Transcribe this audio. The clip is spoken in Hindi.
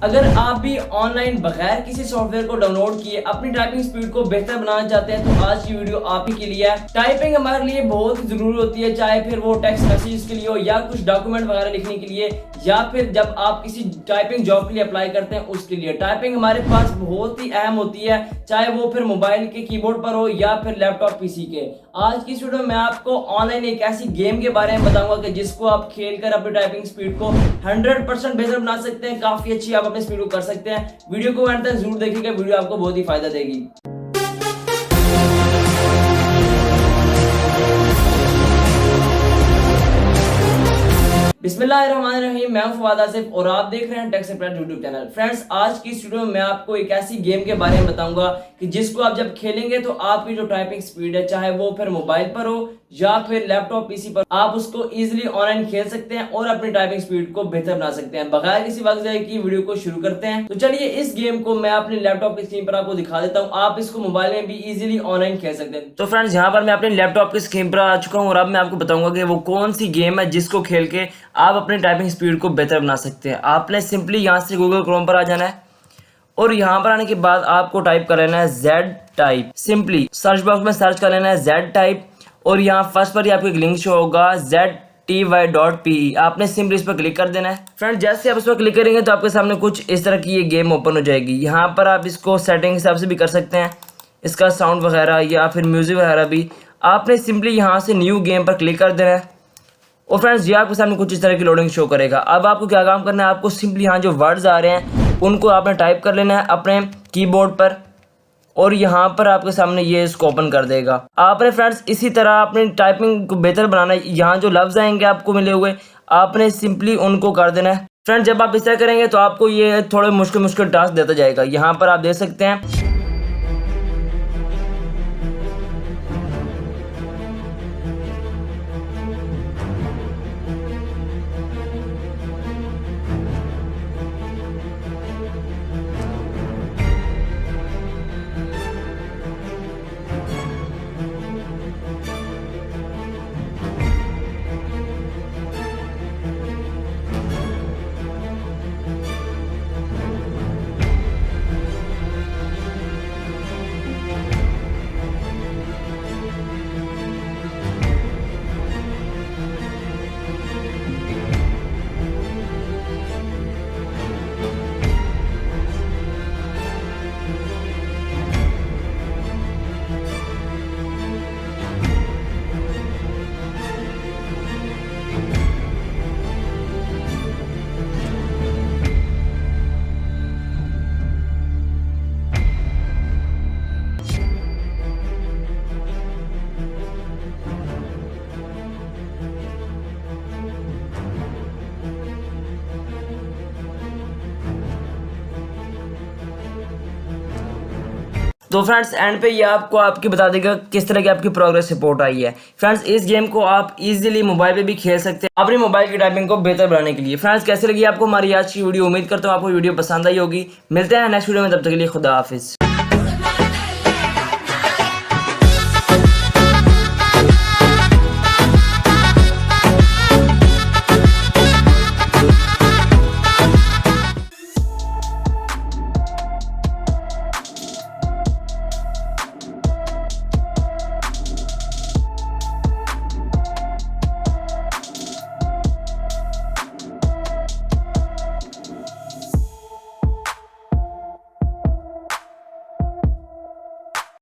अगर आप भी ऑनलाइन बगैर किसी सॉफ्टवेयर को डाउनलोड किए अपनी टाइपिंग स्पीड को बेहतर बनाना चाहते हैं तो आज की वीडियो आप ही के लिए है। टाइपिंग हमारे लिए बहुत जरूरी होती है, चाहे फिर वो टेक्स्ट मैसेज के लिए हो या कुछ डॉक्यूमेंट वगैरह लिखने के लिए या फिर जब आप किसी टाइपिंग जॉब के लिए अप्लाई करते हैं उसके लिए। टाइपिंग हमारे पास बहुत ही अहम होती है, चाहे वो फिर मोबाइल के कीबोर्ड पर हो या फिर लैपटॉप पीसी के। आज की वीडियो में आपको ऑनलाइन एक ऐसी गेम के बारे में बताऊंगा कि जिसको आप खेलकर अपनी टाइपिंग स्पीड को 100% बेहतर बना सकते हैं, काफी अच्छी आप अपनी स्पीड को कर सकते हैं। वीडियो को अंत तक जरूर देखिएगा, वीडियो आपको बहुत ही फायदा देगी। बिस्मिल्लाहिर्रहमानिर्रहीम, मैं हूं फवाद आसिफ और आप देख रहे हैं टेक से प्लस यूट्यूब चैनल। फ्रेंड्स, आज की इस वीडियो में मैं आपको एक ऐसी गेम के बारे में बताऊंगा कि जिसको आप जब खेलेंगे तो आपकी जो टाइपिंग स्पीड है, चाहे वो फिर मोबाइल पर हो या फिर लैपटॉप पीसी पर, आप उसको इजीली ऑनलाइन खेल सकते हैं और अपनी टाइपिंग स्पीड को बेहतर बना सकते हैं। बगैर किसी वक्त जाए की वीडियो को शुरू करते हैं। तो चलिए इस गेम को मैं अपने लैपटॉप की स्क्रीन पर आपको दिखा देता हूँ, आप इसको मोबाइल में भी इजीली ऑनलाइन खेल सकते हैं। तो फ्रेंड्स, यहाँ पर मैं अपने लैपटॉप की स्क्रीन पर आ चुका हूँ और अब मैं आपको बताऊंगा कि वो कौन सी गेम है जिसको खेल के आप अपनी टाइपिंग स्पीड को बेहतर बना सकते हैं। आपने सिंपली यहाँ से गूगल क्रोम पर आ जाना है और यहाँ पर आने के बाद आपको टाइप कर लेना है Z type. Simply search box में सर्च कर लेना है Z टाइप और यहाँ फर्स्ट पर ही आपको एक लिंक शो होगा ZTY.pe। आपने सिंपली इस पर क्लिक कर देना है। फ्रेंड, जैसे आप इस पर क्लिक करेंगे तो आपके सामने कुछ इस तरह की ये गेम ओपन हो जाएगी। यहाँ पर आप इसको सेटिंग हिसाब से भी कर सकते हैं, इसका साउंड वगैरह या फिर म्यूजिक वगैरह भी। आपने सिंपली यहाँ से न्यू गेम पर क्लिक कर देना है और फ्रेंड्स ये आपके सामने कुछ इस तरह की लोडिंग शो करेगा। अब आपको क्या काम करना है, आपको सिंपली यहाँ जो वर्ड्स आ रहे हैं उनको आपने टाइप कर लेना है अपने कीबोर्ड पर और यहाँ पर आपके सामने ये इसको ओपन कर देगा। आपने फ्रेंड्स इसी तरह अपनी टाइपिंग को बेहतर बनाना है। यहाँ जो लफ्ज़ आएंगे आपको मिले हुए, आपने सिंपली उनको कर देना है। फ्रेंड्स, जब आप इस तरह करेंगे तो आपको ये थोड़े मुश्किल टास्क देता जाएगा। यहाँ पर आप देख सकते हैं तो फ्रेंड्स एंड पे ये आपको आपकी बता देगा किस तरह की आपकी प्रोग्रेस रिपोर्ट आई है। फ्रेंड्स, इस गेम को आप इजीली मोबाइल पे भी खेल सकते हैं अपनी मोबाइल की टाइपिंग को बेहतर बनाने के लिए। फ्रेंड्स, कैसे लगी आपको हमारी आज की वीडियो? उम्मीद करता हूँ आपको वीडियो पसंद आई होगी। मिलते हैं नेक्स्ट वीडियो में, तब तक के लिए खुदा हाफिज।